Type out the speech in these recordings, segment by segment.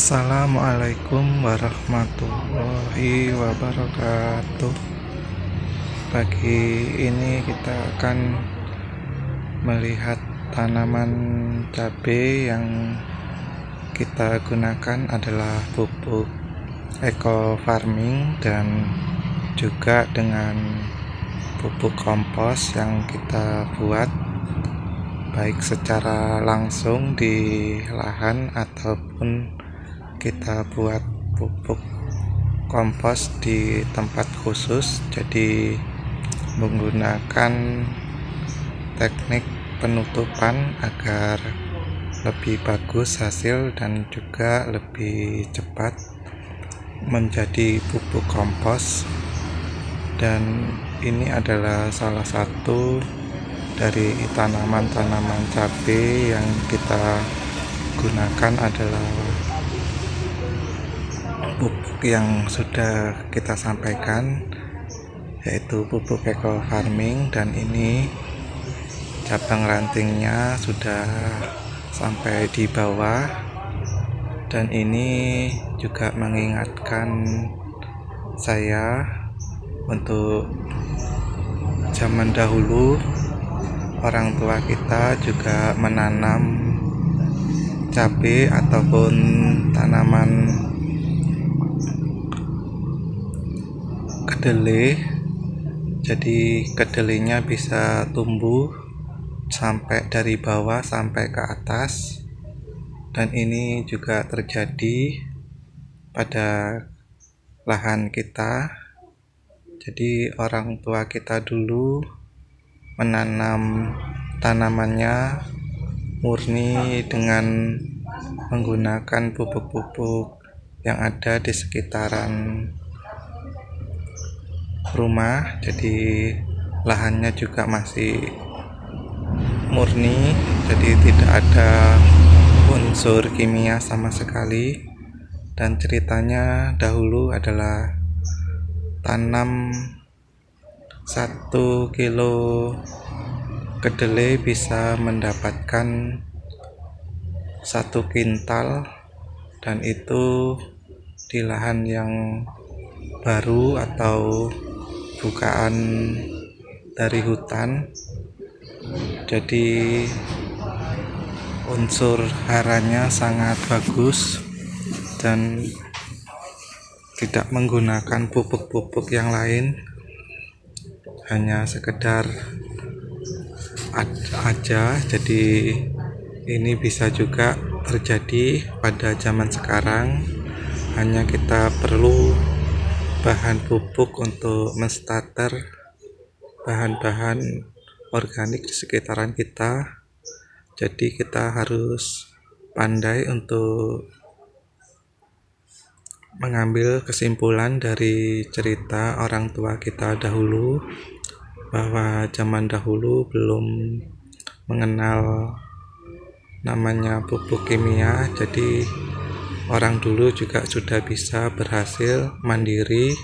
Assalamualaikum warahmatullahi wabarakatuh. Pagi ini kita akan melihat tanaman cabai yang kita gunakan adalah pupuk eco farming dan juga dengan pupuk kompos yang kita buat baik secara langsung di lahan ataupun kita buat pupuk kompos di tempat khusus, jadi menggunakan teknik penutupan agar lebih bagus hasil dan juga lebih cepat menjadi pupuk kompos. Dan ini adalah salah satu dari tanaman-tanaman cabai yang kita gunakan adalah pupuk yang sudah kita sampaikan, yaitu pupuk eco farming, dan ini cabang rantingnya sudah sampai di bawah. Dan ini juga mengingatkan saya untuk zaman dahulu orang tua kita juga menanam cabai ataupun tanaman kedelai, jadi kedelainya bisa tumbuh sampai dari bawah sampai ke atas, dan ini juga terjadi pada lahan kita. Jadi orang tua kita dulu menanam tanamannya murni dengan menggunakan pupuk-pupuk yang ada di sekitaran rumah, jadi lahannya juga masih murni, jadi tidak ada unsur kimia sama sekali. Dan ceritanya dahulu adalah tanam 1 kilo kedelai bisa mendapatkan 1 kintal, dan itu di lahan yang baru atau bukaan dari hutan. Jadi unsur haranya sangat bagus dan tidak menggunakan pupuk-pupuk yang lain, hanya sekedar aja. Jadi ini bisa juga terjadi pada zaman sekarang, hanya kita perlu bahan pupuk untuk menstarter bahan-bahan organik di sekitaran kita. Jadi kita harus pandai untuk mengambil kesimpulan dari cerita orang tua kita dahulu, bahwa zaman dahulu belum mengenal namanya pupuk kimia, jadi orang dulu juga sudah bisa berhasil mandiri,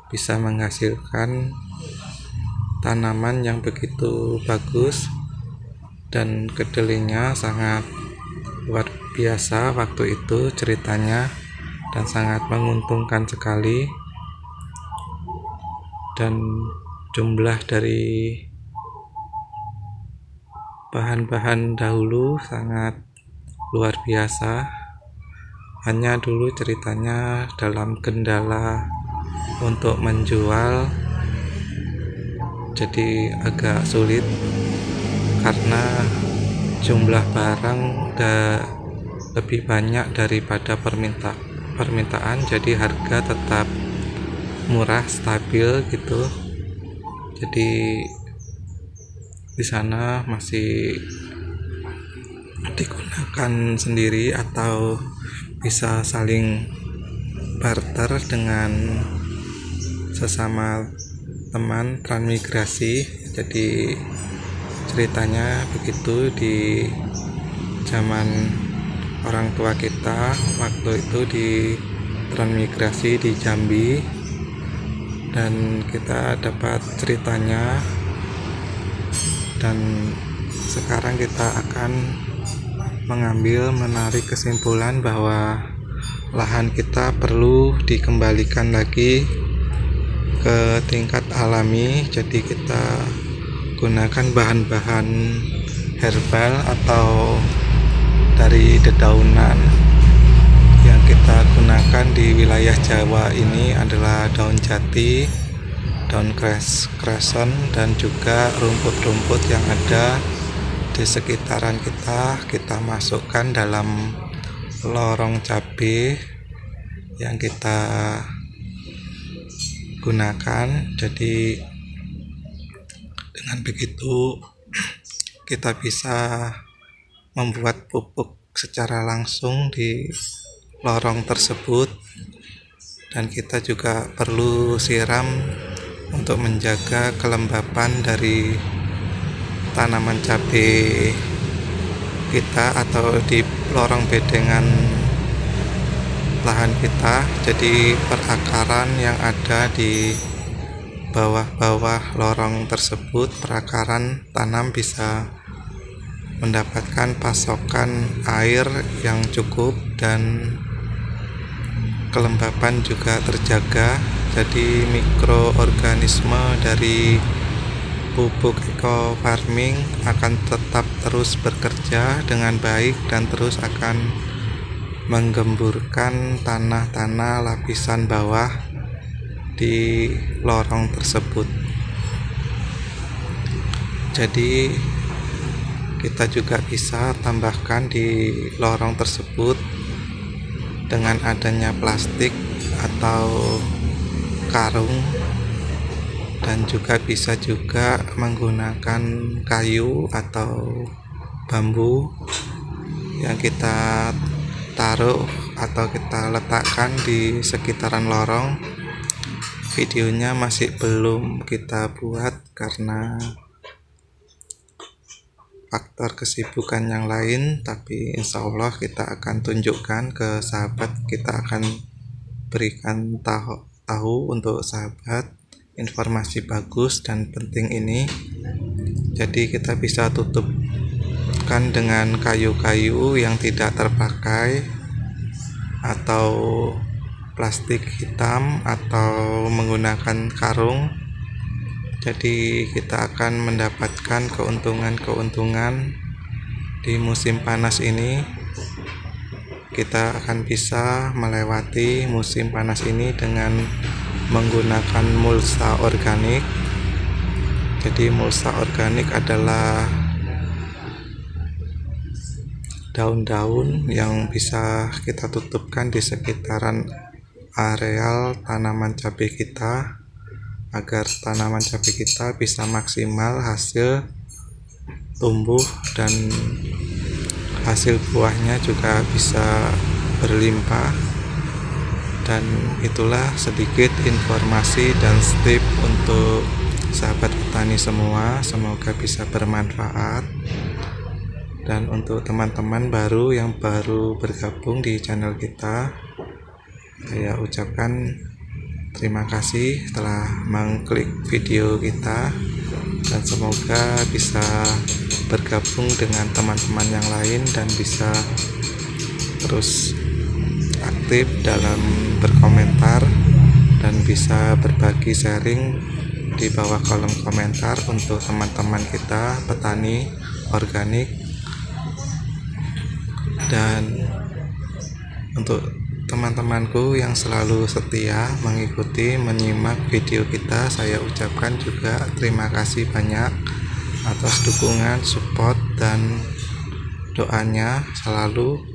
bisa menghasilkan tanaman yang begitu bagus, dan kedelainya sangat luar biasa waktu itu ceritanya, dan sangat menguntungkan sekali. Dan jumlah dari bahan-bahan dahulu sangat luar biasa. Hanya dulu ceritanya dalam kendala untuk menjual, jadi agak sulit karena jumlah barang udah lebih banyak daripada permintaan, jadi harga tetap murah, stabil gitu. Jadi di sana masih digunakan sendiri atau bisa saling barter dengan sesama teman transmigrasi. Jadi ceritanya begitu di zaman orang tua kita waktu itu di transmigrasi di Jambi, dan kita dapat ceritanya. Dan sekarang kita akan menarik kesimpulan bahwa lahan kita perlu dikembalikan lagi ke tingkat alami. Jadi kita gunakan bahan-bahan herbal atau dari dedaunan. Yang kita gunakan di wilayah Jawa ini adalah daun jati, daun crescent, dan juga rumput-rumput yang ada di sekitaran kita masukkan dalam lorong cabai yang kita gunakan. Jadi dengan begitu kita bisa membuat pupuk secara langsung di lorong tersebut, dan kita juga perlu siram untuk menjaga kelembapan dari tanaman cabai kita atau di lorong bedengan lahan kita. Jadi perakaran yang ada di bawah-bawah lorong tersebut, perakaran tanam bisa mendapatkan pasokan air yang cukup dan kelembapan juga terjaga. Jadi mikroorganisme dari pupuk eco farming akan tetap terus bekerja dengan baik dan terus akan menggemburkan tanah-tanah lapisan bawah di lorong tersebut. Jadi kita juga bisa tambahkan di lorong tersebut dengan adanya plastik atau karung, dan juga bisa juga menggunakan kayu atau bambu yang kita taruh atau kita letakkan di sekitaran lorong. Videonya masih belum kita buat karena faktor kesibukan yang lain, tapi insya Allah kita akan tunjukkan ke sahabat. Kita akan berikan tahu untuk sahabat informasi bagus dan penting ini. Jadi kita bisa tutupkan dengan kayu-kayu yang tidak terpakai atau plastik hitam atau menggunakan karung. Jadi kita akan mendapatkan keuntungan di musim panas ini. Kita akan bisa melewati musim panas ini dengan menggunakan mulsa organik. Jadi mulsa organik adalah daun-daun yang bisa kita tutupkan di sekitaran areal tanaman cabai kita, agar tanaman cabai kita bisa maksimal hasil tumbuh dan hasil buahnya juga bisa berlimpah. Dan itulah sedikit informasi dan tip untuk sahabat petani semua, semoga bisa bermanfaat. Dan untuk teman-teman baru yang baru bergabung di channel kita, saya ucapkan terima kasih telah mengklik video kita, dan semoga bisa bergabung dengan teman-teman yang lain dan bisa terus aktif dalam berkomentar dan bisa berbagi sharing di bawah kolom komentar untuk teman-teman kita petani organik. Dan untuk teman-temanku yang selalu setia mengikuti menyimak video kita, saya ucapkan juga terima kasih banyak atas dukungan, support, dan doanya selalu.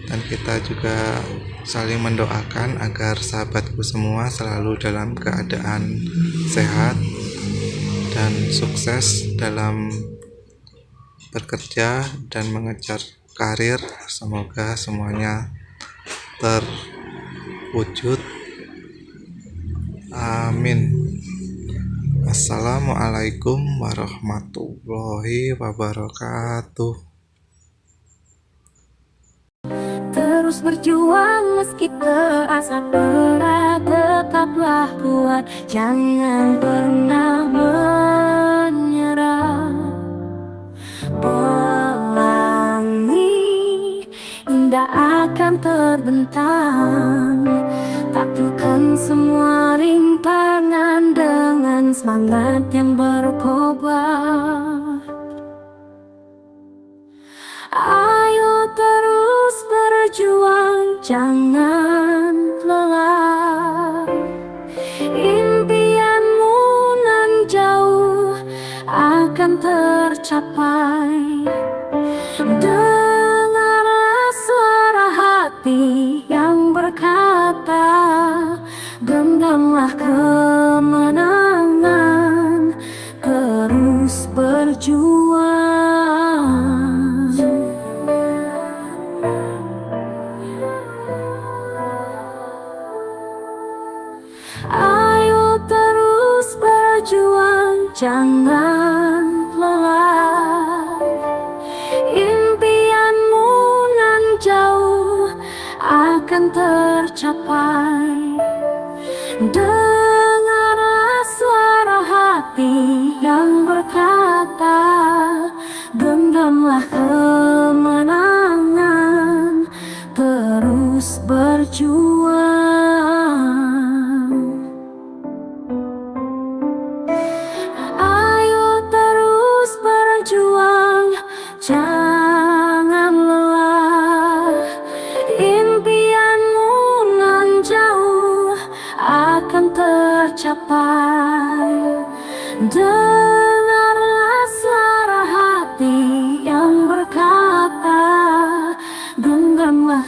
Dan kita juga saling mendoakan agar sahabatku semua selalu dalam keadaan sehat dan sukses dalam bekerja dan mengejar karir. Semoga semuanya terwujud, amin. Assalamualaikum warahmatullahi wabarakatuh. Terus berjuang meski terasa berat, tetaplah kuat, jangan pernah menyerah. Pelangi indah akan terbentang. Taklukkan semua rintangan dengan semangat yang berkobar. Ayo terus berjuang, jangan lelah. Impianmu nan jauh akan tercapai. Dengarlah suara hati yang berkata, genggamlah kemenangan, terus berjuang. Ayo terus berjuang, jangan lelah. Impianmu nan jauh akan tercapai. Dengarlah suara hati yang berkata, genggamlah kemenangan, terus berjuang. Ayo terus berjuang, jangan lelah. Impianmu nan jauh akan tercapai. Dengarlah suara hati yang berkata, genggamlah